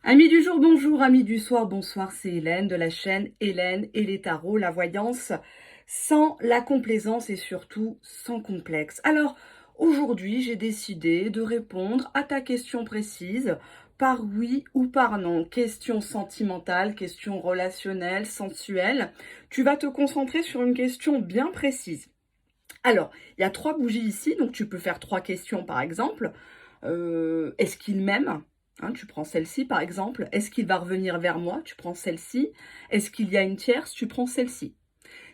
Amis du jour, bonjour, amis du soir, bonsoir, c'est Hélène de la chaîne Hélène et les tarots, la voyance sans la complaisance et surtout sans complexe. Alors, aujourd'hui, j'ai décidé de répondre à ta question précise par oui ou par non. Question sentimentale, question relationnelle, sensuelle. Tu vas te concentrer sur une question bien précise. Alors, il y a 3 bougies ici, donc tu peux faire 3 questions par exemple. Est-ce qu'il m'aime? Hein, tu prends celle-ci par exemple. Est-ce qu'il va revenir vers moi? Tu prends celle-ci. Est-ce qu'il y a une tierce? Tu prends celle-ci.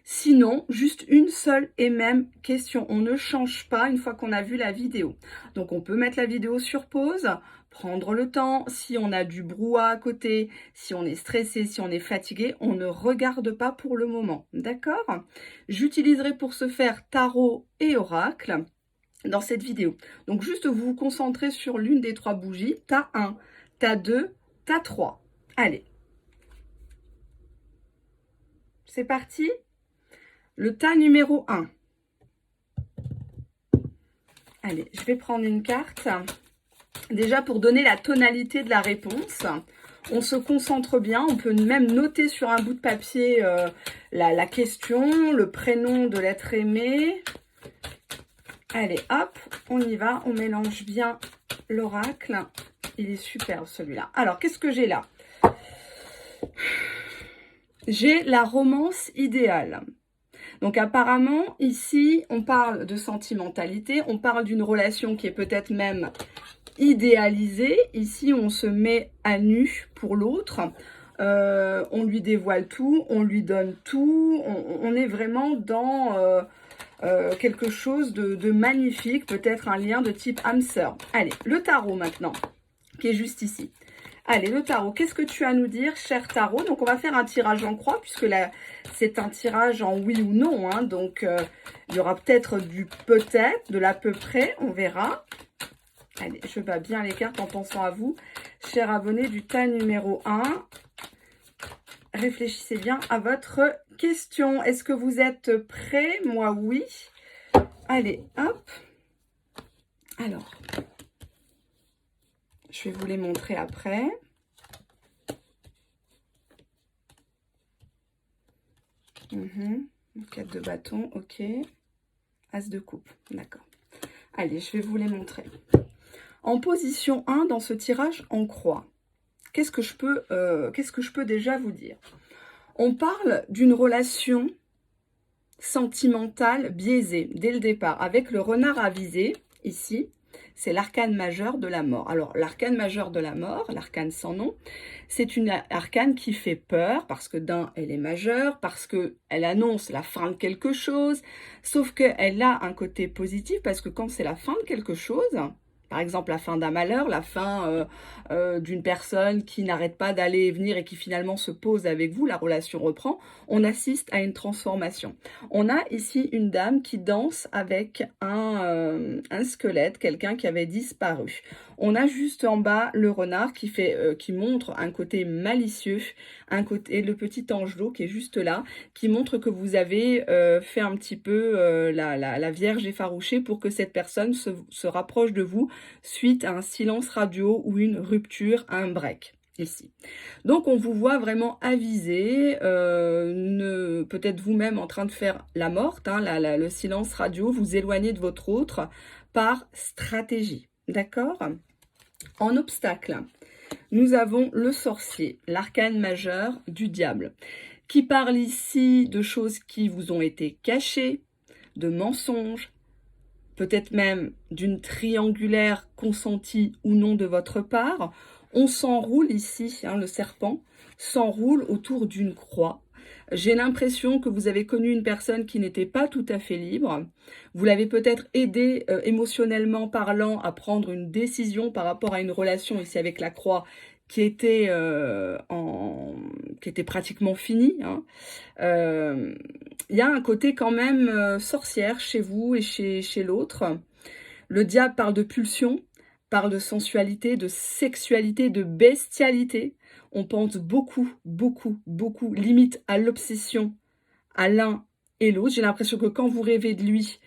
Sinon, juste une seule et même question. On ne change pas une fois qu'on a vu la vidéo. Donc, on peut mettre la vidéo sur pause, prendre le temps. Si on a du brouhaha à côté, si on est stressé, si on est fatigué, on ne regarde pas pour le moment. D'accord? J'utiliserai pour ce faire tarot et oracle dans cette vidéo. Donc, juste vous vous concentrez sur l'une des 3 bougies. T'as 1, t'as 2, t'as 3. Allez. C'est parti. Le tas numéro 1. Allez, je vais prendre une carte. Déjà, pour donner la tonalité de la réponse, on se concentre bien. On peut même noter sur un bout de papier la question, le prénom de l'être aimé. Allez, hop, on y va. On mélange bien l'oracle. Il est superbe celui-là. Alors, qu'est-ce que j'ai là? J'ai la romance idéale. Donc apparemment, ici, on parle de sentimentalité, on parle d'une relation qui est peut-être même idéalisée. Ici, on se met à nu pour l'autre, on lui dévoile tout, on lui donne tout, on est vraiment dans quelque chose de magnifique, peut-être un lien de type âme sœur. Allez, le tarot maintenant, qui est juste ici. Allez, le tarot, qu'est-ce que tu as à nous dire, cher tarot? Donc, on va faire un tirage en croix, puisque là, c'est un tirage en oui ou non. Hein, donc, il y aura peut-être du peut-être, de l'à peu près, on verra. Allez, je bats bien les cartes en pensant à vous, chers abonnés du tas numéro 1. Réfléchissez bien à votre question. Est-ce que vous êtes prêts? Moi, oui. Allez, hop. Alors, je vais vous les montrer après. Mmh. 4 de bâton, ok. As de coupe, d'accord. Allez, je vais vous les montrer. En position 1, dans ce tirage en croix, qu'est-ce que je peux déjà vous dire? On parle d'une relation sentimentale biaisée dès le départ, avec le renard avisé, ici. C'est l'arcane majeur de la mort. Alors, l'arcane majeur de la mort, l'arcane sans nom, c'est une arcane qui fait peur parce que d'un, elle est majeure, parce qu'elle annonce la fin de quelque chose, sauf qu'elle a un côté positif parce que quand c'est la fin de quelque chose, par exemple la fin d'un malheur, la fin d'une personne qui n'arrête pas d'aller et venir et qui finalement se pose avec vous, la relation reprend, on assiste à une transformation. On a ici une dame qui danse avec un squelette, quelqu'un qui avait disparu. On a juste en bas le renard qui montre un côté malicieux, et le petit angelot qui est juste là, qui montre que vous avez fait un petit peu la vierge effarouchée pour que cette personne se rapproche de vous suite à un silence radio ou une rupture, un break. Ici. Donc, on vous voit vraiment avisé, peut-être vous-même en train de faire la morte, hein, le silence radio, vous éloignez de votre autre par stratégie. D'accord? En obstacle, nous avons le sorcier, l'arcane majeur du diable, qui parle ici de choses qui vous ont été cachées, de mensonges, peut-être même d'une triangulaire consentie ou non de votre part. On s'enroule ici, hein, le serpent s'enroule autour d'une croix. J'ai l'impression que vous avez connu une personne qui n'était pas tout à fait libre. Vous l'avez peut-être aidé émotionnellement parlant à prendre une décision par rapport à une relation ici avec la croix qui était, qui était pratiquement finie. Hein. Il y a un côté quand même sorcière chez vous et chez l'autre. Le diable parle de pulsion, parle de sensualité, de sexualité, de bestialité. On pense beaucoup, beaucoup, beaucoup, limite à l'obsession à l'un et l'autre. J'ai l'impression que quand vous rêvez de lui,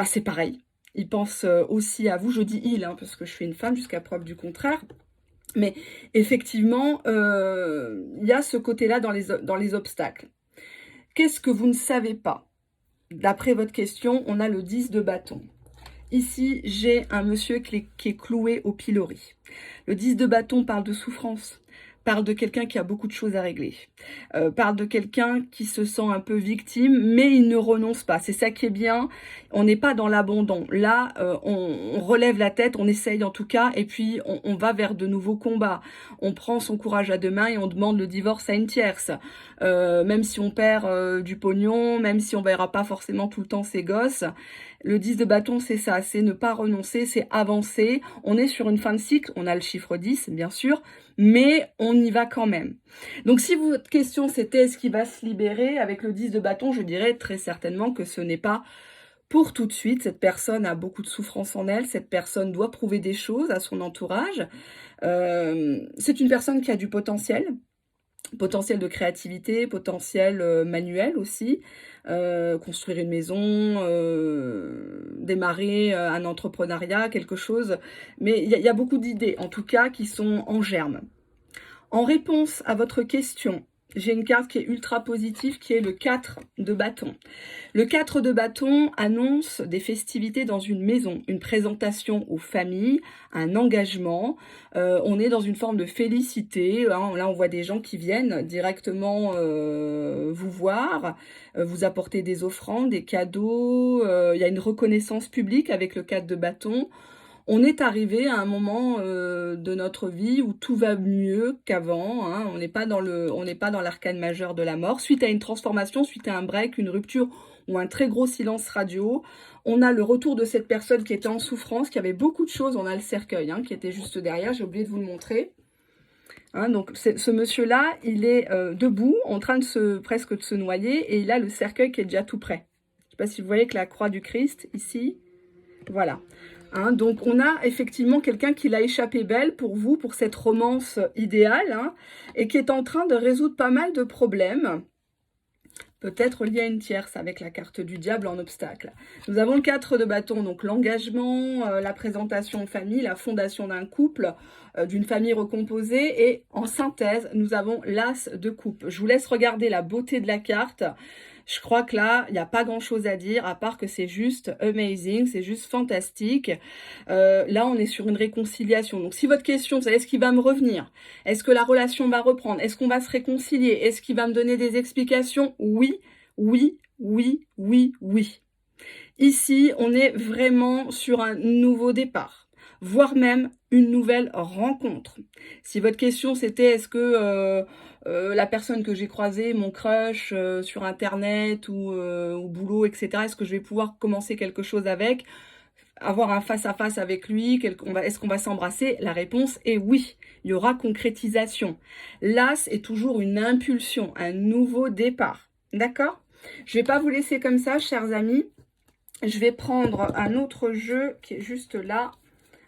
c'est pareil. Il pense aussi à vous. Je dis il, hein, parce que je suis une femme jusqu'à preuve du contraire. Mais effectivement, il y a ce côté-là dans les obstacles. Qu'est-ce que vous ne savez pas? D'après votre question, on a le 10 de bâton. Ici, j'ai un monsieur qui est cloué au pilori. Le 10 de bâton parle de souffrance, parle de quelqu'un qui a beaucoup de choses à régler, parle de quelqu'un qui se sent un peu victime, mais il ne renonce pas. C'est ça qui est bien, on n'est pas dans l'abandon. Là, on relève la tête, on essaye en tout cas, et puis on va vers de nouveaux combats. On prend son courage à deux mains et on demande le divorce à une tierce. Même si on perd du pognon, même si on verra pas forcément tout le temps ses gosses, le 10 de bâton, c'est ça, c'est ne pas renoncer, c'est avancer. On est sur une fin de cycle, on a le chiffre 10, bien sûr, mais on y va quand même. Donc si votre question c'était est-ce qu'il va se libérer avec le 10 de bâton, je dirais très certainement que ce n'est pas pour tout de suite. Cette personne a beaucoup de souffrance en elle, cette personne doit prouver des choses à son entourage. C'est une personne qui a du potentiel de créativité, potentiel manuel aussi, construire une maison, démarrer un entrepreneuriat, quelque chose. Mais il y a beaucoup d'idées, en tout cas, qui sont en germe. En réponse à votre question, j'ai une carte qui est ultra positive, qui est le 4 de bâton. Le 4 de bâton annonce des festivités dans une maison, une présentation aux familles, un engagement. On est dans une forme de félicité. Hein. Là, on voit des gens qui viennent directement vous voir, vous apporter des offrandes, des cadeaux. Il y a une reconnaissance publique avec le 4 de bâton. On est arrivé à un moment de notre vie où tout va mieux qu'avant. Hein. On n'est pas dans l'arcane majeur de la mort. Suite à une transformation, suite à un break, une rupture ou un très gros silence radio, on a le retour de cette personne qui était en souffrance, qui avait beaucoup de choses. On a le cercueil qui était juste derrière. J'ai oublié de vous le montrer. Hein, donc ce monsieur-là, il est debout, en train presque de se noyer, et il a le cercueil qui est déjà tout prêt. Je ne sais pas si vous voyez que la croix du Christ ici, voilà. Hein, donc on a effectivement quelqu'un qui l'a échappé belle pour vous, pour cette romance idéale, et qui est en train de résoudre pas mal de problèmes, peut-être liés à une tierce avec la carte du diable en obstacle. Nous avons le 4 de bâton, donc l'engagement, la présentation en famille, la fondation d'un couple, d'une famille recomposée, et en synthèse, nous avons l'as de coupe. Je vous laisse regarder la beauté de la carte. Je crois que là, il n'y a pas grand-chose à dire, à part que c'est juste amazing, c'est juste fantastique. Là, on est sur une réconciliation. Donc, si votre question, c'est est-ce qu'il va me revenir? Est-ce que la relation va reprendre? Est-ce qu'on va se réconcilier? Est-ce qu'il va me donner des explications? Oui, oui, oui, oui, oui. Ici, on est vraiment sur un nouveau départ, voire même une nouvelle rencontre. Si votre question c'était est-ce que la personne que j'ai croisée, mon crush sur internet ou au boulot, etc., est-ce que je vais pouvoir commencer quelque chose avec, avoir un face-à-face avec lui, est-ce qu'on va s'embrasser? La réponse est oui, il y aura concrétisation. L'as est toujours une impulsion, un nouveau départ. D'accord? Je ne vais pas vous laisser comme ça, chers amis. Je vais prendre un autre jeu qui est juste là.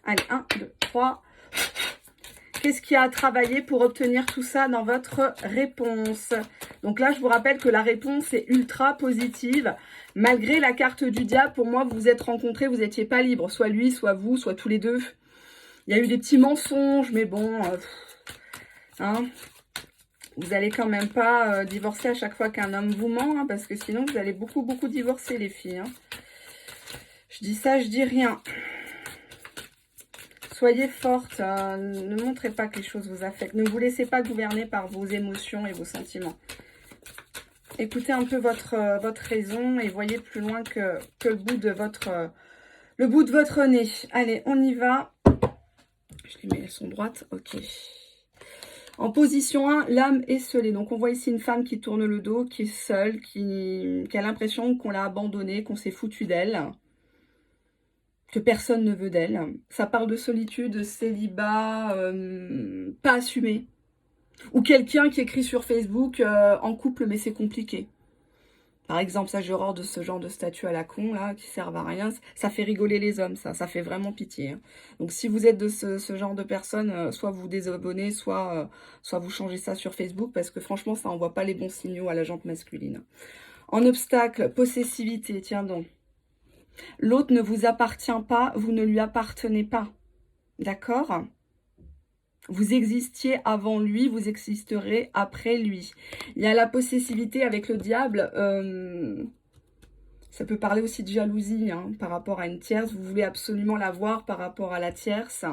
Allez, 1, 2, 3. Qu'est-ce qu'il y a à travailler pour obtenir tout ça dans votre réponse? Donc là, je vous rappelle que la réponse est ultra positive. Malgré la carte du diable, pour moi, vous vous êtes rencontrés, vous n'étiez pas libres. Soit lui, soit vous, soit tous les deux. Il y a eu des petits mensonges, mais bon... vous allez quand même pas divorcer à chaque fois qu'un homme vous ment, parce que sinon, vous allez beaucoup, beaucoup divorcer, les filles. Je dis ça, je dis rien. Soyez forte, ne montrez pas que les choses vous affectent. Ne vous laissez pas gouverner par vos émotions et vos sentiments. Écoutez un peu votre raison et voyez plus loin que le bout de votre nez. Allez, on y va. Je les mets, elles sont droites. Ok. En position 1, l'âme est scellée. Donc on voit ici une femme qui tourne le dos, qui est seule, qui a l'impression qu'on l'a abandonnée, qu'on s'est foutu d'elle, que personne ne veut d'elle. Ça parle de solitude, de célibat, pas assumé. Ou quelqu'un qui écrit sur Facebook en couple mais c'est compliqué. Par exemple, ça j'ai horreur de ce genre de statut à la con là, qui servent à rien. Ça fait rigoler les hommes, ça fait vraiment pitié. Donc si vous êtes de ce genre de personnes, soit vous désabonnez, soit vous changez ça sur Facebook, parce que franchement ça envoie pas les bons signaux à la jante masculine. En obstacle, possessivité, tiens donc. L'autre ne vous appartient pas, vous ne lui appartenez pas. D'accord? Vous existiez avant lui, vous existerez après lui. Il y a la possessivité avec le diable. Ça peut parler aussi de jalousie hein, par rapport à une tierce. Vous voulez absolument la voir par rapport à la tierce.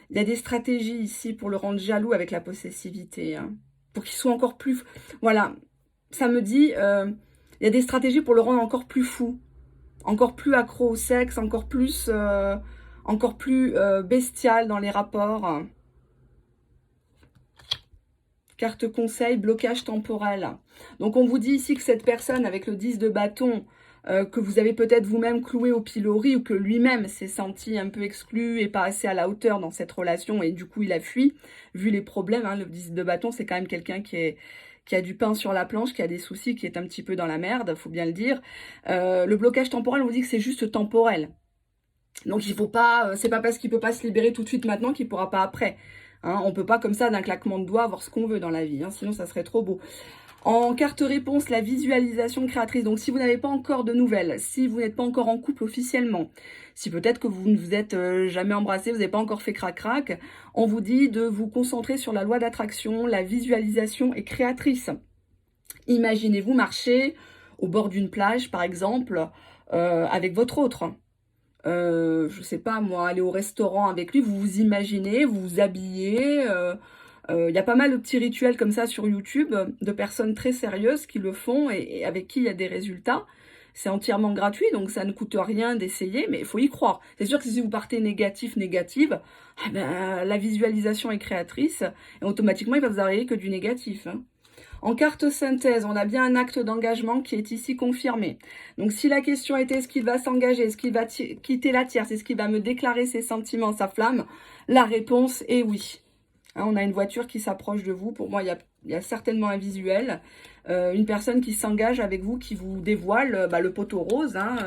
Il y a des stratégies ici pour le rendre jaloux avec la possessivité. Hein, pour qu'il soit encore plus... Voilà, ça me dit... il y a des stratégies pour le rendre encore plus fou. Encore plus accro au sexe, encore plus bestial dans les rapports. Carte conseil, blocage temporel. Donc on vous dit ici que cette personne avec le 10 de bâton, que vous avez peut-être vous-même cloué au pilori ou que lui-même s'est senti un peu exclu et pas assez à la hauteur dans cette relation et du coup il a fui, vu les problèmes. Hein, le 10 de bâton c'est quand même quelqu'un qui a du pain sur la planche, qui a des soucis, qui est un petit peu dans la merde, faut bien le dire. Le blocage temporel, on vous dit que c'est juste temporel. Donc il faut pas, c'est pas parce qu'il peut pas se libérer tout de suite maintenant qu'il pourra pas après. Hein, on peut pas comme ça d'un claquement de doigts avoir ce qu'on veut dans la vie, hein, sinon ça serait trop beau. En carte réponse, la visualisation créatrice. Donc si vous n'avez pas encore de nouvelles, si vous n'êtes pas encore en couple officiellement, si peut-être que vous ne vous êtes jamais embrassé, vous n'avez pas encore fait crac-crac, on vous dit de vous concentrer sur la loi d'attraction, la visualisation est créatrice. Imaginez-vous marcher au bord d'une plage par exemple, avec votre autre. Je sais pas moi, aller au restaurant avec lui, vous vous imaginez, vous vous habillez. Il y a pas mal de petits rituels comme ça sur YouTube de personnes très sérieuses qui le font et avec qui il y a des résultats. C'est entièrement gratuit, donc ça ne coûte rien d'essayer, mais il faut y croire. C'est sûr que si vous partez négative, eh ben, la visualisation est créatrice et automatiquement il va vous arriver que du négatif. Hein. En carte synthèse, on a bien un acte d'engagement qui est ici confirmé. Donc si la question était est-ce qu'il va s'engager, est-ce qu'il va quitter la tierce, est-ce qu'il va me déclarer ses sentiments, sa flamme, la réponse est oui. Hein, on a une voiture qui s'approche de vous. Pour moi, il y a certainement un visuel. Une personne qui s'engage avec vous, qui vous dévoile le poteau rose, hein,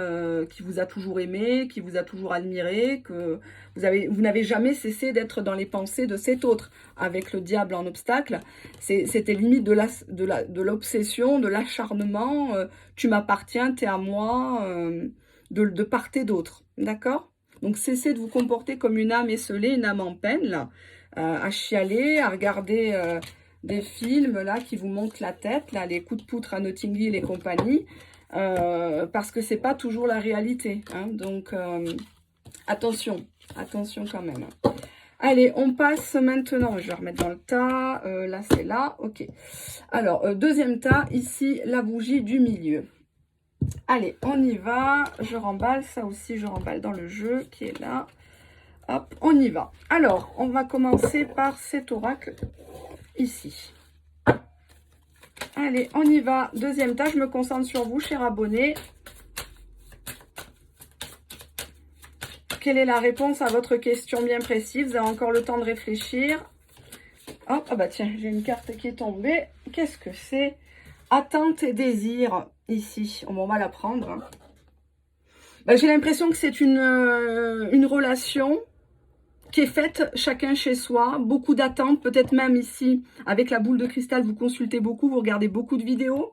qui vous a toujours aimé, qui vous a toujours admiré, que vous n'avez jamais cessé d'être dans les pensées de cet autre. Avec le diable en obstacle, c'était limite de l'obsession, de l'acharnement. Tu m'appartiens, t'es à moi, de part et d'autre. D'accord? Donc, cessez de vous comporter comme une âme esseulée, une âme en peine, là, à chialer, à regarder... des films là qui vous montent la tête, là, les coups de poutre à Notting Hill et compagnie, parce que c'est pas toujours la réalité. Hein, donc attention quand même. Allez, on passe maintenant, je vais remettre dans le tas, là c'est là, ok. Alors, deuxième tas, ici, la bougie du milieu. Allez, on y va, je remballe, ça aussi je remballe dans le jeu qui est là. Hop, on y va. Alors, on va commencer par cet oracle ici. Allez, on y va. Deuxième tas, je me concentre sur vous, chers abonnés. Quelle est la réponse à votre question bien précise? Vous avez encore le temps de réfléchir. Hop, ah bah tiens, j'ai une carte qui est tombée. Qu'est-ce que c'est? Attente et désir, ici. On va la prendre. Hein. Bah, j'ai l'impression que c'est une relation qui est faite chacun chez soi, beaucoup d'attentes, peut-être même ici, avec la boule de cristal, vous consultez beaucoup, vous regardez beaucoup de vidéos,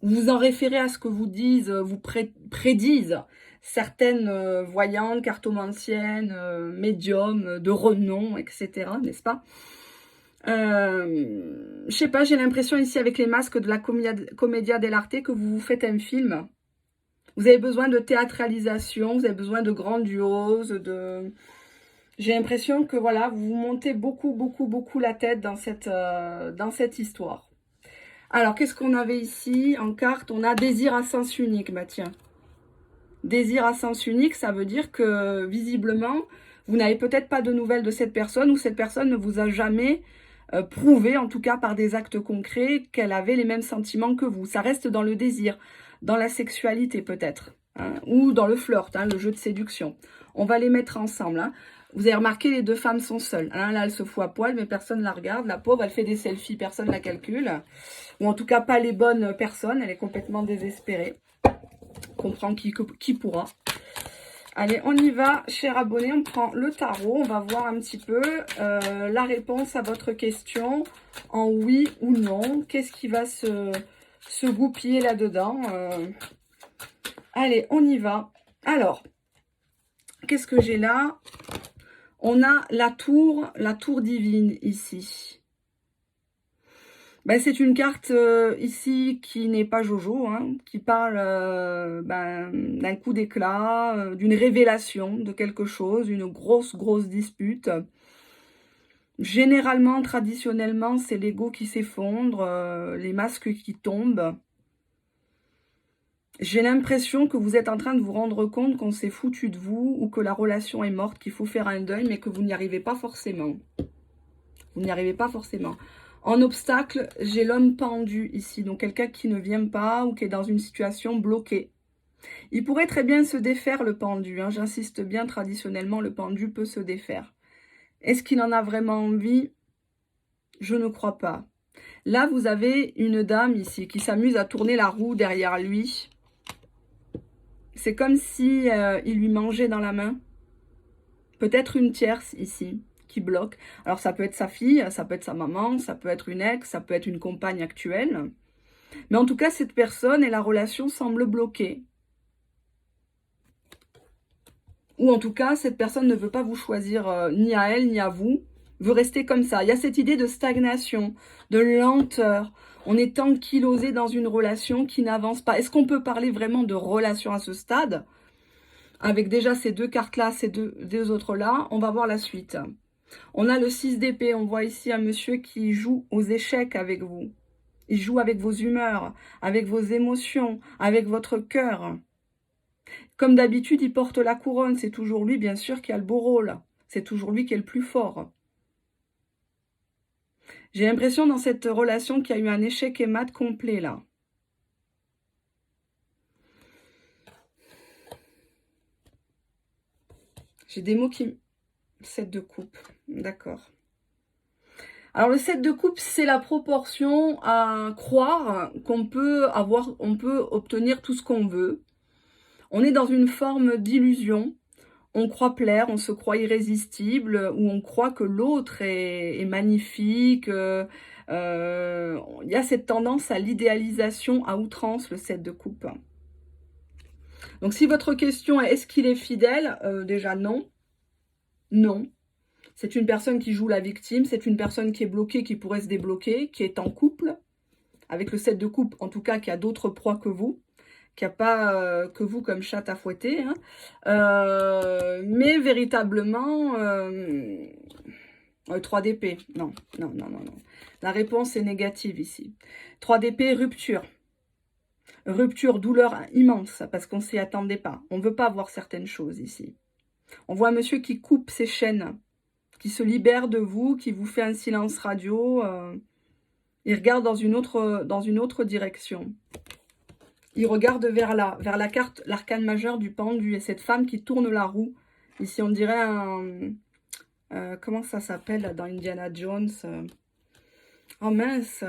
vous vous en référez à ce que vous disent, vous prédisent certaines voyantes, cartomanciennes, médiums de renom, etc., n'est-ce pas? Je sais pas, j'ai l'impression ici avec les masques de la Commedia dell'arte que vous vous faites un film. Vous avez besoin de théâtralisation, vous avez besoin de grandiose, de... J'ai l'impression que voilà, vous vous montez beaucoup la tête dans cette histoire. Alors, qu'est-ce qu'on avait ici en carte? On a désir à sens unique. Bah tiens, désir à sens unique, ça veut dire que visiblement, vous n'avez peut-être pas de nouvelles de cette personne ou cette personne ne vous a jamais prouvé, en tout cas par des actes concrets, qu'elle avait les mêmes sentiments que vous. Ça reste dans le désir, dans la sexualité peut-être, hein, ou dans le flirt, hein, le jeu de séduction. On va les mettre ensemble, hein. Vous avez remarqué, les deux femmes sont seules. Hein, là, elle se fout à poil, mais personne ne la regarde. La pauvre, elle fait des selfies, personne ne la calcule. Ou en tout cas, pas les bonnes personnes. Elle est complètement désespérée. Comprends qui pourra. Allez, on y va, chers abonnés. On prend le tarot. On va voir un petit peu la réponse à votre question en oui ou non. Qu'est-ce qui va se goupiller là-dedans Allez, on y va. Alors, qu'est-ce que j'ai là? On a la tour divine ici. Ben, c'est une carte ici qui n'est pas Jojo, hein, qui parle ben, d'un coup d'éclat, d'une révélation de quelque chose, une grosse dispute. Généralement, traditionnellement, c'est l'ego qui s'effondre, les masques qui tombent. J'ai l'impression que vous êtes en train de vous rendre compte qu'on s'est foutu de vous ou que la relation est morte, qu'il faut faire un deuil, mais que vous n'y arrivez pas forcément. Vous n'y arrivez pas forcément. En obstacle, j'ai l'homme pendu ici, donc quelqu'un qui ne vient pas ou qui est dans une situation bloquée. Il pourrait très bien se défaire le pendu, hein, j'insiste bien, traditionnellement, le pendu peut se défaire. Est-ce qu'il en a vraiment envie? Je ne crois pas. Là, vous avez une dame ici qui s'amuse à tourner la roue derrière lui. C'est comme si il lui mangeait dans la main. Peut-être une tierce ici qui bloque. Alors ça peut être sa fille, ça peut être sa maman, ça peut être une ex, ça peut être une compagne actuelle. Mais en tout cas, cette personne et la relation semblent bloquées. Ou en tout cas, cette personne ne veut pas vous choisir ni à elle ni à vous, veut rester comme ça. Il y a cette idée de stagnation, de lenteur. On est ankylosé dans une relation qui n'avance pas. Est-ce qu'on peut parler vraiment de relation à ce stade? Avec déjà ces deux cartes-là, ces deux autres-là, on va voir la suite. On a le 6 d'épée. On voit ici un monsieur qui joue aux échecs avec vous. Il joue avec vos humeurs, avec vos émotions, avec votre cœur. Comme d'habitude, il porte la couronne. C'est toujours lui, bien sûr, qui a le beau rôle. C'est toujours lui qui est le plus fort. J'ai l'impression dans cette relation qu'il y a eu un échec et mat complet, là. J'ai des mots qui... 7 de coupe, d'accord. Alors, le 7 de coupe, c'est la proportion à croire qu'on peut avoir, on peut obtenir tout ce qu'on veut. On est dans une forme d'illusion. On croit plaire, on se croit irrésistible, ou on croit que l'autre est magnifique. Il y a cette tendance à l'idéalisation à outrance, le 7 de coupe. Donc, si votre question est, est-ce qu'il est fidèle? Déjà, non. Non. C'est une personne qui joue la victime, c'est une personne qui est bloquée, qui pourrait se débloquer, qui est en couple, avec le 7 de coupe, en tout cas, qui a d'autres proies que vous, qui n'a pas que vous comme chatte à fouetter. Hein. Mais véritablement, 3 d'épée. Non. La réponse est négative ici. 3 d'épée, rupture. Rupture, douleur immense, parce qu'on ne s'y attendait pas. On ne veut pas voir certaines choses ici. On voit un monsieur qui coupe ses chaînes, qui se libère de vous, qui vous fait un silence radio. Il regarde dans une autre direction. Il regarde vers la carte, l'arcane majeur du pendu. Et cette femme qui tourne la roue. Ici, on dirait un... comment ça s'appelle dans Indiana Jones Oh mince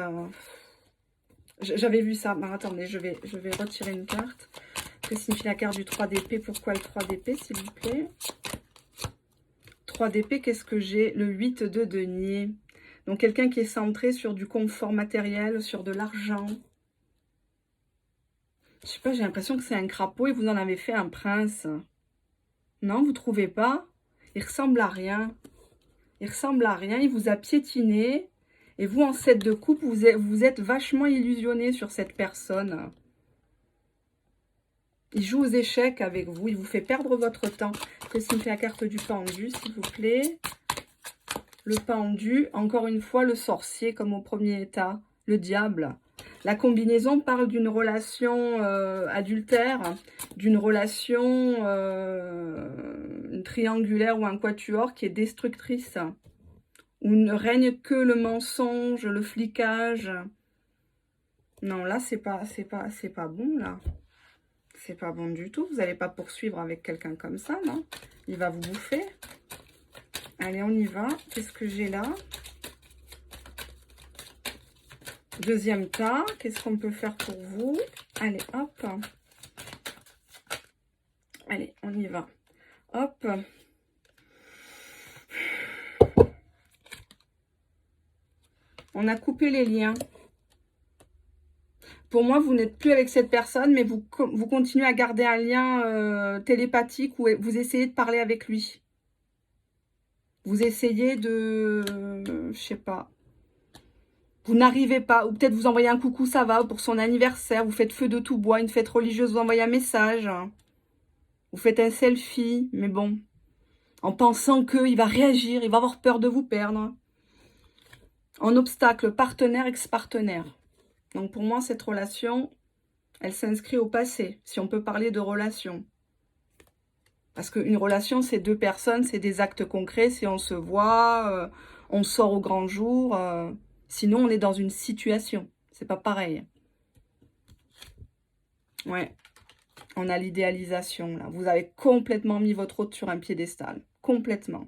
J'avais vu ça. Alors, attendez, je vais retirer une carte. Que signifie la carte du 3 d'épée? Pourquoi le 3 d'épée, s'il vous plaît? 3 d'épée, qu'est-ce que j'ai? Le 8 de denier. Donc, quelqu'un qui est centré sur du confort matériel, sur de l'argent. Je sais pas, j'ai l'impression que c'est un crapaud et vous en avez fait un prince. Non, vous trouvez pas? Il ressemble à rien. Il ressemble à rien, il vous a piétiné. Et vous, en 7 de coupe, vous êtes vachement illusionné sur cette personne. Il joue aux échecs avec vous, il vous fait perdre votre temps. Que signifie la carte du pendu, s'il vous plaît? Le pendu, encore une fois, le sorcier, comme au premier état. Le diable. La combinaison parle d'une relation adultère, d'une relation une triangulaire ou un quatuor qui est destructrice. Où ne règne que le mensonge, le flicage. Non, là, c'est pas bon, là. C'est pas bon du tout. Vous n'allez pas poursuivre avec quelqu'un comme ça, non? Il va vous bouffer. Allez, on y va. Qu'est-ce que j'ai là? Deuxième tas. Qu'est-ce qu'on peut faire pour vous? Allez, hop. Allez, on y va. Hop. On a coupé les liens. Pour moi, vous n'êtes plus avec cette personne, mais vous continuez à garder un lien télépathique où vous essayez de parler avec lui. Vous essayez de... je sais pas. Vous n'arrivez pas, ou peut-être vous envoyez un coucou, ça va, pour son anniversaire, vous faites feu de tout bois, une fête religieuse, vous envoyez un message. Vous faites un selfie, mais bon, en pensant qu'il va réagir, il va avoir peur de vous perdre. En obstacle, partenaire, ex-partenaire. Donc pour moi, cette relation, elle s'inscrit au passé, si on peut parler de relation. Parce qu'une relation, c'est deux personnes, c'est des actes concrets. Si on se voit, on sort au grand jour. Sinon, on est dans une situation. C'est pas pareil. Ouais. On a l'idéalisation, là. Vous avez complètement mis votre hôte sur un piédestal. Complètement.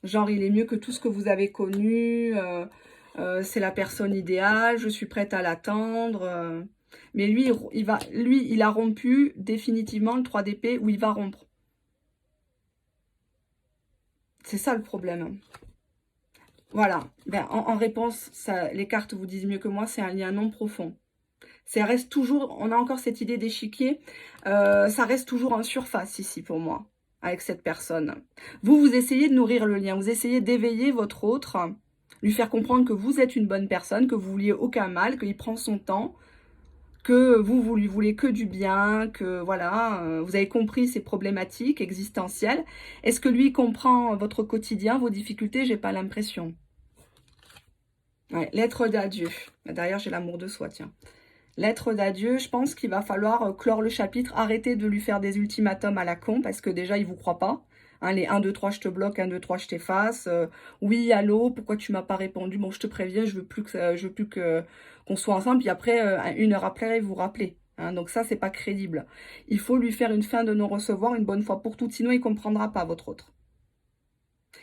Genre, il est mieux que tout ce que vous avez connu. C'est la personne idéale. Je suis prête à l'attendre. Mais lui, il a rompu définitivement le 3 d'épée où il va rompre. C'est ça le problème. Voilà. Ben, en réponse, ça, les cartes vous disent mieux que moi, c'est un lien non profond. Ça reste toujours, on a encore cette idée d'échiquier, ça reste toujours en surface ici pour moi, avec cette personne. Vous essayez de nourrir le lien, vous essayez d'éveiller votre autre, lui faire comprendre que vous êtes une bonne personne, que vous vouliez aucun mal, qu'il prend son temps, que vous lui voulez que du bien, que voilà, vous avez compris ses problématiques existentielles. Est-ce que lui comprend votre quotidien, vos difficultés? J'ai pas l'impression. Ouais, lettre d'adieu. Derrière, j'ai l'amour de soi, tiens. Lettre d'adieu, je pense qu'il va falloir clore le chapitre, arrêter de lui faire des ultimatums à la con, parce que déjà, il ne vous croit pas. Hein, les 1, 2, 3, je te bloque, 1, 2, 3, je t'efface. Oui, allô, pourquoi tu m'as pas répondu? Bon, je te préviens, je veux plus qu'on soit ensemble. Puis après, 1 heure après, vous rappelez. Hein, donc ça, c'est pas crédible. Il faut lui faire une fin de non-recevoir une bonne fois pour toutes, sinon il comprendra pas, votre autre.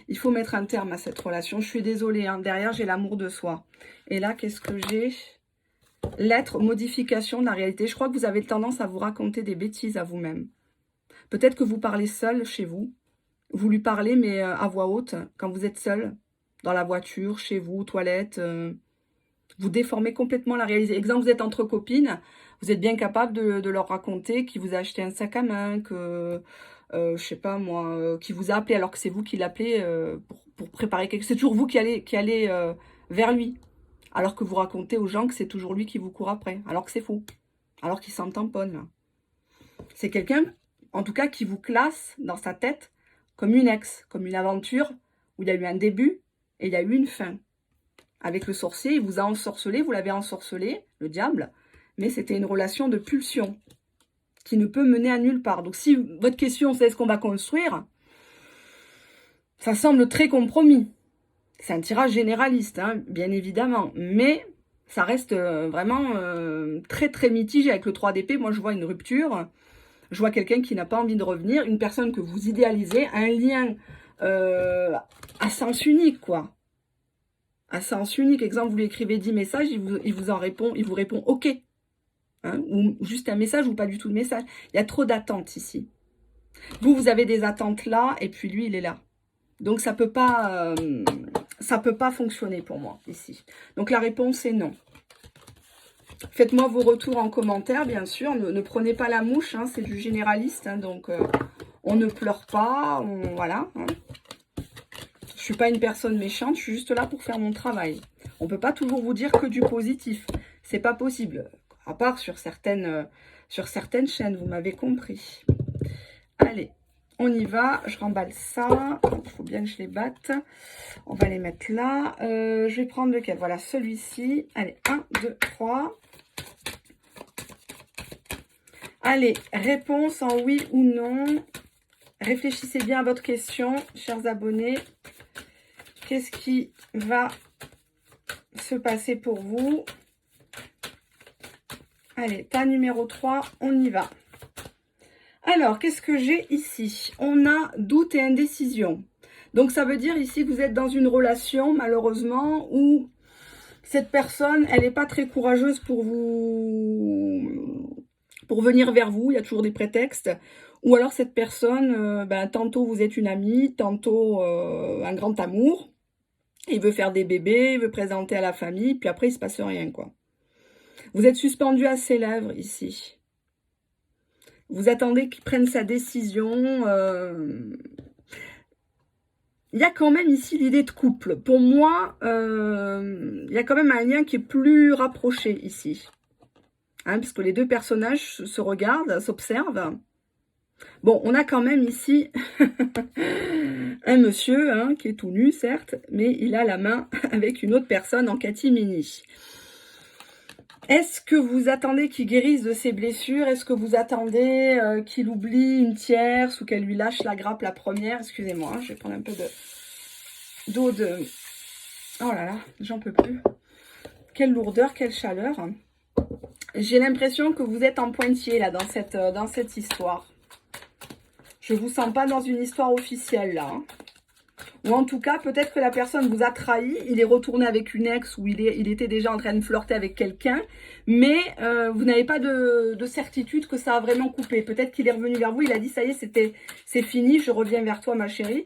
Il faut mettre un terme à cette relation. Je suis désolée, hein, derrière, j'ai l'amour de soi. Et là, qu'est-ce que j'ai? L'être, modification de la réalité. Je crois que vous avez tendance à vous raconter des bêtises à vous-même. Peut-être que vous parlez seul chez vous. Vous lui parlez, mais à voix haute, quand vous êtes seul, dans la voiture, chez vous, toilette. Vous déformez complètement la réalité. Exemple, vous êtes entre copines, vous êtes bien capable de leur raconter qu'il vous a acheté un sac à main, que, je sais pas moi, qui vous a appelé alors que c'est vous qui l'appelez pour préparer quelque chose. C'est toujours vous qui allez vers lui. Alors que vous racontez aux gens que c'est toujours lui qui vous court après. Alors que c'est faux. Alors qu'il s'en tamponne. C'est quelqu'un, en tout cas, qui vous classe dans sa tête comme une ex, comme une aventure où il y a eu un début et il y a eu une fin. Avec le sorcier, il vous a ensorcelé, vous l'avez ensorcelé, le diable, mais c'était une relation de pulsion qui ne peut mener à nulle part. Donc si votre question c'est est-ce qu'on va construire, ça semble très compromis. C'est un tirage généraliste, hein, bien évidemment, mais ça reste vraiment très très mitigé. Avec le 3 d'épée, moi je vois une rupture, je vois quelqu'un qui n'a pas envie de revenir, une personne que vous idéalisez, un lien à sens unique, quoi. À sens unique, exemple, vous lui écrivez 10 messages, il vous répond OK. Hein, ou juste un message ou pas du tout de message. Il y a trop d'attentes ici. Vous avez des attentes là, et puis lui, il est là. Donc ça peut pas fonctionner pour moi ici. Donc la réponse est non. Faites-moi vos retours en commentaire, bien sûr. Ne prenez pas la mouche, hein, c'est du généraliste. Hein, donc on ne pleure pas, voilà. Hein. Je suis pas une personne méchante, je suis juste là pour faire mon travail. On peut pas toujours vous dire que du positif. C'est pas possible. À part sur certaines chaînes, vous m'avez compris. Allez. On y va, je remballe ça. Il faut bien que je les batte. On va les mettre là. Je vais prendre lequel? Voilà, celui-ci. Allez, 1, 2, 3. Allez, réponse en oui ou non. Réfléchissez bien à votre question, chers abonnés. Qu'est-ce qui va se passer pour vous? Allez, tas numéro 3, on y va. Alors, qu'est-ce que j'ai ici? On a doute et indécision. Donc, ça veut dire ici que vous êtes dans une relation, malheureusement, où cette personne, elle n'est pas très courageuse pour venir vers vous. Il y a toujours des prétextes. Ou alors, cette personne, tantôt vous êtes une amie, tantôt un grand amour. Il veut faire des bébés, il veut présenter à la famille, puis après, il ne se passe rien, quoi. Vous êtes suspendu à ses lèvres, ici. Vous attendez qu'il prenne sa décision. il y a quand même ici l'idée de couple. Pour moi, il y a quand même un lien qui est plus rapproché ici. Hein, puisque les deux personnages se regardent, s'observent. Bon, on a quand même ici un monsieur hein, qui est tout nu, certes, mais il a la main avec une autre personne en catimini. Est-ce que vous attendez qu'il guérisse de ses blessures? Est-ce que vous attendez qu'il oublie une tierce ou qu'elle lui lâche la grappe la première? Excusez-moi, hein, je vais prendre un peu d'eau de... Oh là là, j'en peux plus. Quelle lourdeur, quelle chaleur. J'ai l'impression que vous êtes en pointillé là dans cette histoire. Je ne vous sens pas dans une histoire officielle là. Hein. Ou en tout cas, peut-être que la personne vous a trahi, il est retourné avec une ex ou il était déjà en train de flirter avec quelqu'un, mais vous n'avez pas de certitude que ça a vraiment coupé. Peut-être qu'il est revenu vers vous, il a dit ça y est, c'est fini, je reviens vers toi ma chérie.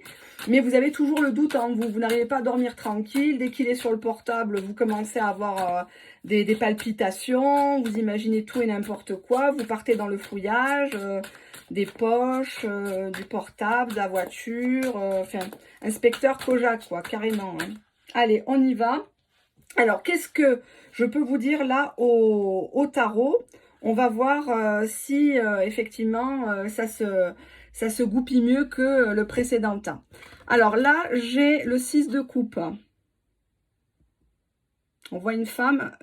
Mais vous avez toujours le doute en vous, vous n'arrivez pas à dormir tranquille. Dès qu'il est sur le portable, vous commencez à avoir des palpitations, vous imaginez tout et n'importe quoi, vous partez dans le fouillage, des poches, du portable, de la voiture, enfin, inspecteur Kojak, quoi, carrément. Hein. Allez, on y va. Alors, qu'est-ce que je peux vous dire là au tarot? On va voir si effectivement ça se goupille mieux que le précédent temps. Alors là, j'ai le 6 de coupe. On voit une femme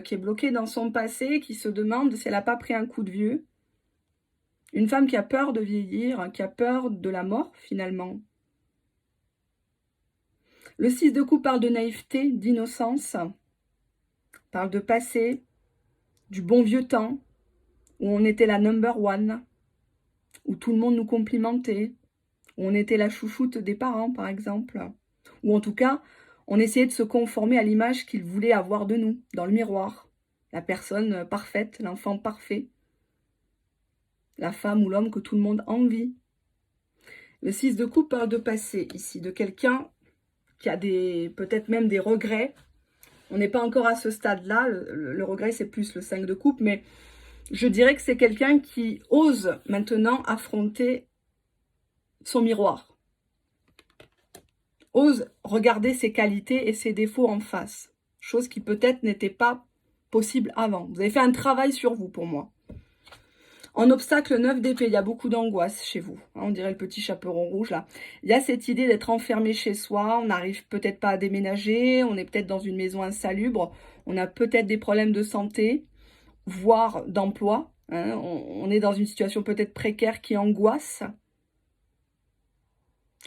qui est bloquée dans son passé, qui se demande si elle n'a pas pris un coup de vieux. Une femme qui a peur de vieillir, qui a peur de la mort finalement. Le 6 de coupe parle de naïveté, d'innocence, parle de passé, du bon vieux temps, où on était la number one, où tout le monde nous complimentait, où on était la chouchoute des parents par exemple, ou en tout cas, on essayait de se conformer à l'image qu'ils voulaient avoir de nous, dans le miroir. La personne parfaite, l'enfant parfait, la femme ou l'homme que tout le monde envie. Le 6 de coupe parle de passé ici, de quelqu'un qui a peut-être même des regrets. On n'est pas encore à ce stade-là. Le regret, c'est plus le 5 de coupe. Mais je dirais que c'est quelqu'un qui ose maintenant affronter son miroir. Ose regarder ses qualités et ses défauts en face. Chose qui peut-être n'était pas possible avant. Vous avez fait un travail sur vous pour moi. En obstacle 9 d'épée, il y a beaucoup d'angoisse chez vous. On dirait le petit chaperon rouge là. Il y a cette idée d'être enfermé chez soi. On n'arrive peut-être pas à déménager. On est peut-être dans une maison insalubre. On a peut-être des problèmes de santé, voire d'emploi. Hein. On est dans une situation peut-être précaire qui angoisse.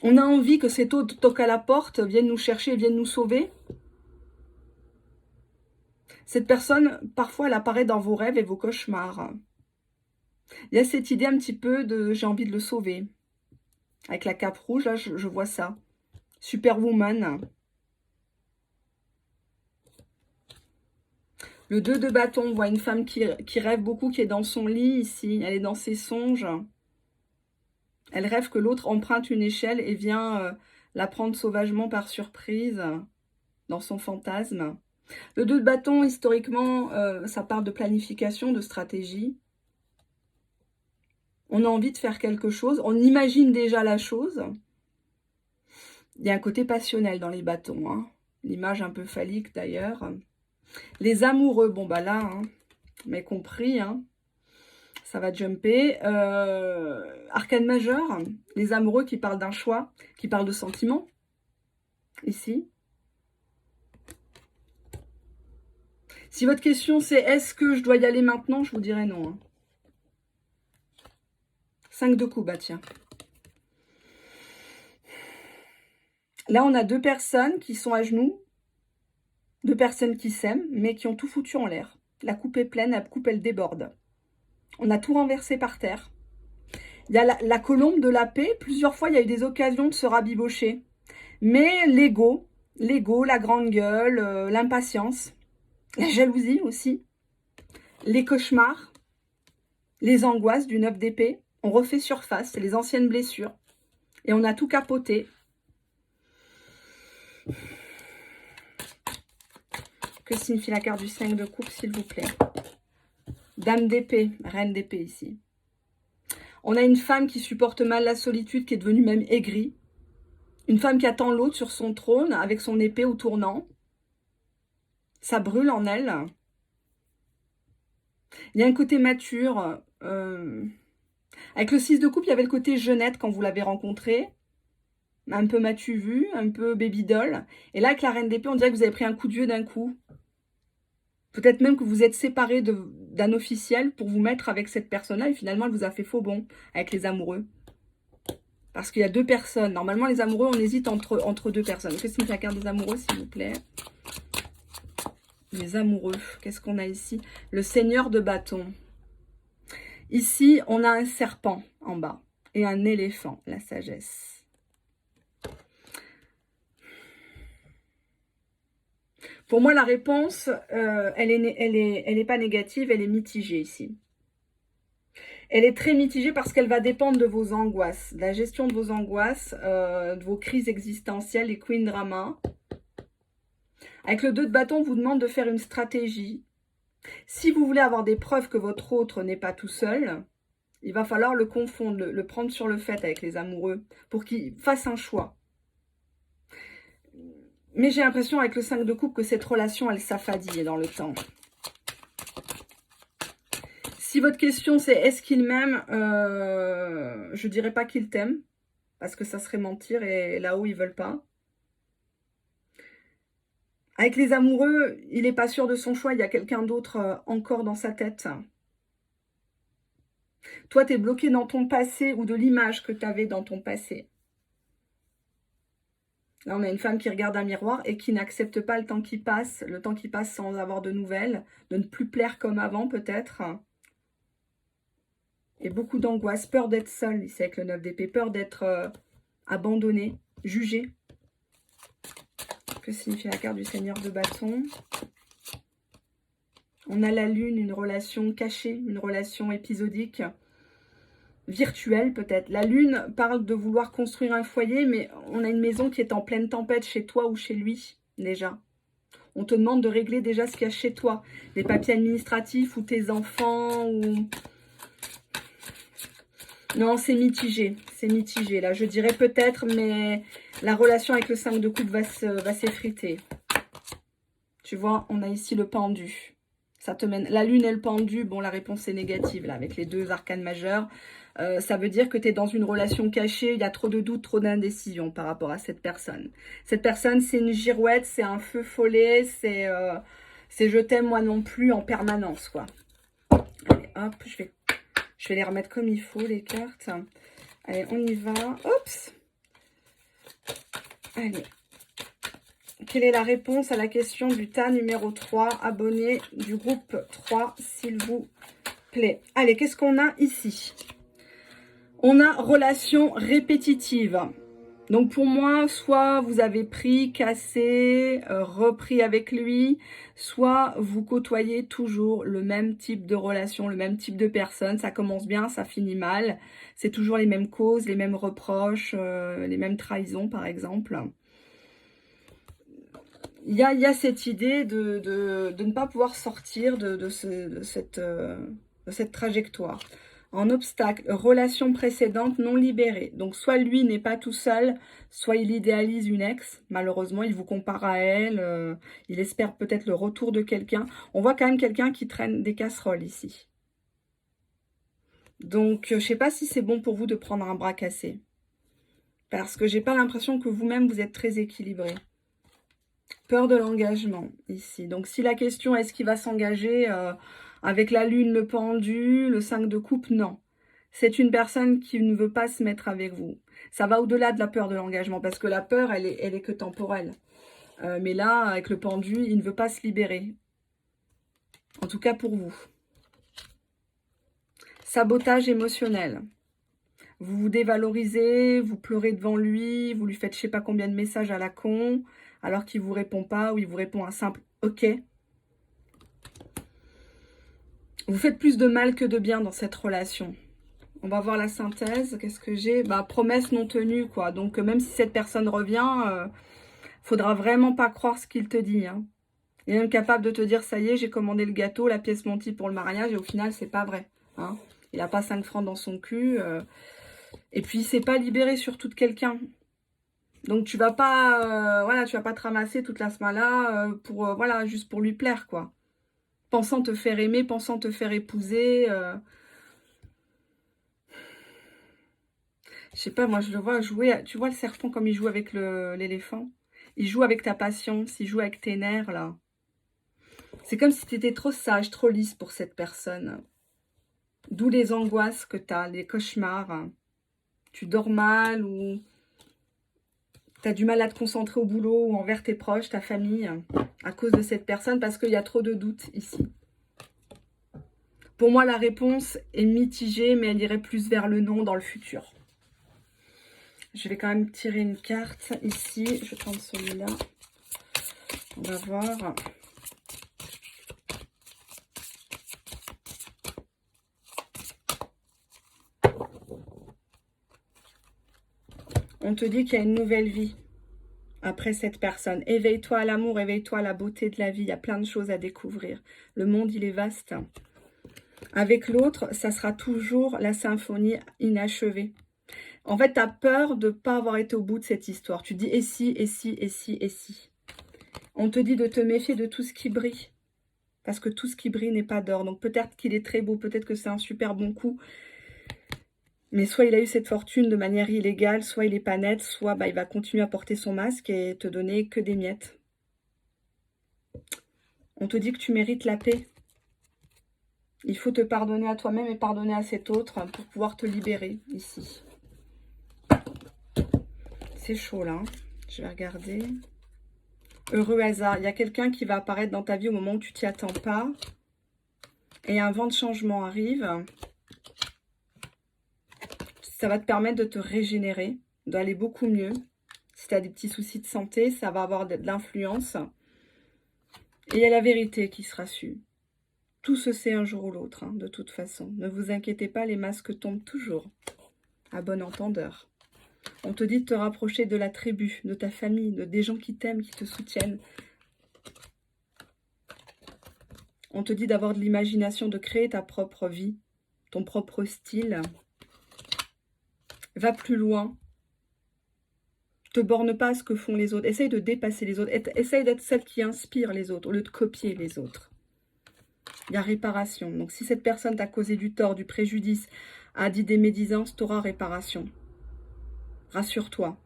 On a envie que cet autre toque à la porte, vienne nous chercher, vienne nous sauver. Cette personne, parfois, elle apparaît dans vos rêves et vos cauchemars. Il y a cette idée un petit peu de « j'ai envie de le sauver ». Avec la cape rouge, là, je vois ça. Superwoman. Le 2 de bâton, on voit une femme qui rêve beaucoup, qui est dans son lit ici. Elle est dans ses songes. Elle rêve que l'autre emprunte une échelle et vient la prendre sauvagement par surprise dans son fantasme. Le 2 de bâton, historiquement, ça parle de planification, de stratégie. On a envie de faire quelque chose, on imagine déjà la chose. Il y a un côté passionnel dans les bâtons, hein. L'image un peu phallique d'ailleurs. Les amoureux, bon bah là, hein, mais compris, hein, ça va jumper. Arcane majeur, les amoureux qui parlent d'un choix, qui parlent de sentiments, ici. Si votre question c'est est-ce que je dois y aller maintenant, je vous dirais non. Hein. 5 de coups, bah tiens. Là, on a deux personnes qui sont à genoux, deux personnes qui s'aiment, mais qui ont tout foutu en l'air. La coupe est pleine, la coupe, elle déborde. On a tout renversé par terre. Il y a la colombe de la paix. Plusieurs fois, il y a eu des occasions de se rabibocher. Mais l'ego, la grande gueule, l'impatience, la jalousie aussi, les cauchemars, les angoisses du 9 d'épée, on refait surface, c'est les anciennes blessures. Et on a tout capoté. Que signifie la carte du 5 de coupe, s'il vous plaît? Dame d'épée, reine d'épée ici. On a une femme qui supporte mal la solitude, qui est devenue même aigrie. Une femme qui attend l'autre sur son trône avec son épée au tournant. Ça brûle en elle. Il y a un côté mature. Avec le 6 de coupe, il y avait le côté jeunette quand vous l'avez rencontré. Un peu m'as-tu vu, un peu baby doll. Et là, avec la reine d'épée, on dirait que vous avez pris un coup de vieux d'un coup. Peut-être même que vous êtes séparé d'un officiel pour vous mettre avec cette personne-là. Et finalement, elle vous a fait faux bond avec les amoureux. Parce qu'il y a deux personnes. Normalement, les amoureux, on hésite entre deux personnes. Qu'est-ce que c'est la carte des amoureux, s'il vous plaît? Les amoureux. Qu'est-ce qu'on a ici? Le seigneur de bâton. Ici, on a un serpent en bas. Et un éléphant, la sagesse. Pour moi, la réponse, elle est pas négative, elle est mitigée ici. Elle est très mitigée parce qu'elle va dépendre de vos angoisses, de la gestion de vos angoisses, de vos crises existentielles, les Queen Drama. Avec le 2 de bâton, on vous demande de faire une stratégie. Si vous voulez avoir des preuves que votre autre n'est pas tout seul, il va falloir le confondre, le prendre sur le fait avec les amoureux pour qu'il fasse un choix. Mais j'ai l'impression avec le 5 de coupe que cette relation, elle s'affadit dans le temps. Si votre question c'est est-ce qu'il m'aime, je dirais pas qu'il t'aime, parce que ça serait mentir et là-haut ils veulent pas. Avec les amoureux, il n'est pas sûr de son choix, il y a quelqu'un d'autre encore dans sa tête. Toi, tu es bloqué dans ton passé ou de l'image que tu avais dans ton passé. Là, on a une femme qui regarde un miroir et qui n'accepte pas le temps qui passe sans avoir de nouvelles, de ne plus plaire comme avant peut-être. Et beaucoup d'angoisse, peur d'être seule ici avec le 9 d'épée, peur d'être abandonnée, jugée. Que signifie la carte du Seigneur de bâton? On a la lune, une relation cachée, une relation épisodique, virtuelle peut-être. La lune parle de vouloir construire un foyer, mais on a une maison qui est en pleine tempête chez toi ou chez lui, déjà. On te demande de régler déjà ce qu'il y a chez toi. Les papiers administratifs ou tes enfants ou... Non, c'est mitigé. C'est mitigé. Là, je dirais peut-être, mais la relation avec le 5 de coupe va s'effriter. Tu vois, on a ici le pendu. Ça te mène... La lune et le pendu, bon, la réponse est négative, là, avec les deux arcanes majeurs. Ça veut dire que tu es dans une relation cachée, il y a trop de doutes, trop d'indécision par rapport à cette personne. Cette personne, c'est une girouette, c'est un feu follet, c'est je t'aime moi non plus en permanence, quoi. Allez, hop, je vais les remettre comme il faut, les cartes. Allez, on y va. Oups. Allez. Quelle est la réponse à la question du tas numéro 3? Abonné du groupe 3, s'il vous plaît. Allez, qu'est-ce qu'on a ici? On a relation répétitive. Donc pour moi, soit vous avez pris, cassé, repris avec lui, soit vous côtoyez toujours le même type de relation, le même type de personne. Ça commence bien, ça finit mal. C'est toujours les mêmes causes, les mêmes reproches, les mêmes trahisons par exemple. Il y a cette idée de ne pas pouvoir sortir de cette trajectoire. En obstacle, relation précédente non libérée. Donc, soit lui n'est pas tout seul, soit il idéalise une ex. Malheureusement, il vous compare à elle. Il espère peut-être le retour de quelqu'un. On voit quand même quelqu'un qui traîne des casseroles ici. Donc, je ne sais pas si c'est bon pour vous de prendre un bras cassé. Parce que j'ai pas l'impression que vous-même, vous êtes très équilibré. Peur de l'engagement ici. Donc, si la question est-ce qu'il va s'engager avec la lune, le pendu, le 5 de coupe, non. C'est une personne qui ne veut pas se mettre avec vous. Ça va au-delà de la peur de l'engagement parce que la peur, elle est que temporelle. Mais là, avec le pendu, il ne veut pas se libérer. En tout cas pour vous. Sabotage émotionnel. Vous vous dévalorisez, vous pleurez devant lui, vous lui faites je sais pas combien de messages à la con, alors qu'il ne vous répond pas ou il vous répond un simple « ok ». Vous faites plus de mal que de bien dans cette relation. On va voir la synthèse. Qu'est-ce que j'ai? Bah, promesse non tenue, quoi. Donc, même si cette personne revient, faudra vraiment pas croire ce qu'il te dit. Hein. Il est même capable de te dire, ça y est, j'ai commandé le gâteau, la pièce Monty pour le mariage, et au final, c'est pas vrai. Hein. Il n'a pas 5 francs dans son cul. Et puis, il s'est pas libéré sur toute quelqu'un. Donc tu vas pas, voilà, tu vas pas te ramasser toute la semaine-là pour, voilà, juste pour lui plaire, quoi. Pensant te faire aimer, pensant te faire épouser. Je sais pas, moi je le vois jouer. Tu vois le serpent comme il joue avec l'éléphant? Il joue avec ta patience, il joue avec tes nerfs, là. C'est comme si tu étais trop sage, trop lisse pour cette personne. D'où les angoisses que tu as, les cauchemars. Tu dors mal ou tu as du mal à te concentrer au boulot ou envers tes proches, ta famille, à cause de cette personne, parce qu'il y a trop de doutes ici. Pour moi, la réponse est mitigée, mais elle irait plus vers le non dans le futur. Je vais quand même tirer une carte ici. Je vais prendre celui-là. On va voir. On te dit qu'il y a une nouvelle vie après cette personne. Éveille-toi à l'amour, éveille-toi à la beauté de la vie. Il y a plein de choses à découvrir. Le monde, il est vaste. Avec l'autre, ça sera toujours la symphonie inachevée. En fait, tu as peur de ne pas avoir été au bout de cette histoire. Tu dis et si, et si, et si, et si. On te dit de te méfier de tout ce qui brille. Parce que tout ce qui brille n'est pas d'or. Donc peut-être qu'il est très beau, peut-être que c'est un super bon coup. Mais soit il a eu cette fortune de manière illégale, soit il n'est pas net, soit il va continuer à porter son masque et te donner que des miettes. On te dit que tu mérites la paix. Il faut te pardonner à toi-même et pardonner à cet autre pour pouvoir te libérer ici. C'est chaud là. Je vais regarder. Heureux hasard. Il y a quelqu'un qui va apparaître dans ta vie au moment où tu t'y attends pas. Et un vent de changement arrive. Ça va te permettre de te régénérer, d'aller beaucoup mieux. Si tu as des petits soucis de santé, ça va avoir de l'influence. Et il y a la vérité qui sera sue. Tout se sait un jour ou l'autre, de toute façon. Ne vous inquiétez pas, les masques tombent toujours. À bon entendeur. On te dit de te rapprocher de la tribu, de ta famille, des gens qui t'aiment, qui te soutiennent. On te dit d'avoir de l'imagination, de créer ta propre vie, ton propre style. Va plus loin. Te borne pas à ce que font les autres. Essaye de dépasser les autres. Essaye d'être celle qui inspire les autres, au lieu de copier les autres. Il y a réparation. Donc, si cette personne t'a causé du tort, du préjudice, a dit des médisances, tu auras réparation. Rassure-toi.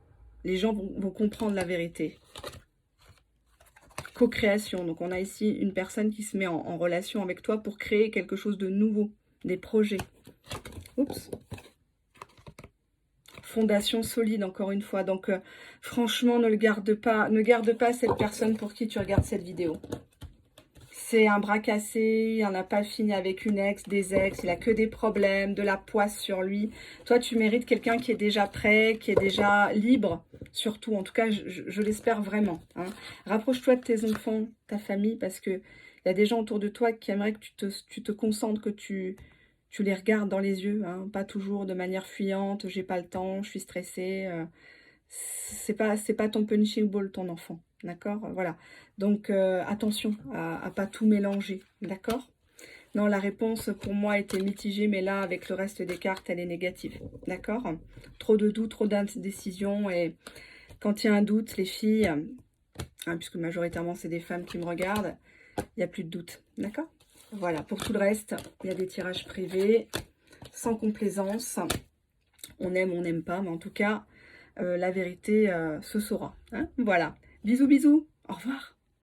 Les gens vont comprendre la vérité. Co-création. Donc, on a ici une personne qui se met en relation avec toi pour créer quelque chose de nouveau. Des projets. Oups. Fondation solide, encore une fois. Donc, franchement, ne garde pas cette personne pour qui tu regardes cette vidéo. C'est un bras cassé, il n'en a pas fini avec une ex, des ex, il a que des problèmes, de la poisse sur lui. Toi, tu mérites quelqu'un qui est déjà prêt, qui est déjà libre, surtout. En tout cas, je l'espère vraiment. Rapproche-toi de tes enfants, ta famille, parce qu'il y a des gens autour de toi qui aimeraient que tu te concentres, que tu les regardes dans les yeux, pas toujours de manière fuyante, j'ai pas le temps, je suis stressée. C'est pas ton punching ball, ton enfant. D'accord? Voilà. Donc, attention à pas tout mélanger. D'accord? Non, la réponse pour moi était mitigée, mais là, avec le reste des cartes, elle est négative. D'accord? Trop de doutes, trop d'indécision. Et quand il y a un doute, les filles, puisque majoritairement, c'est des femmes qui me regardent, il n'y a plus de doute. D'accord? Voilà. Pour tout le reste, il y a des tirages privés, sans complaisance. On aime, on n'aime pas, mais en tout cas, la vérité se saura. Voilà. Bisous, bisous. Au revoir.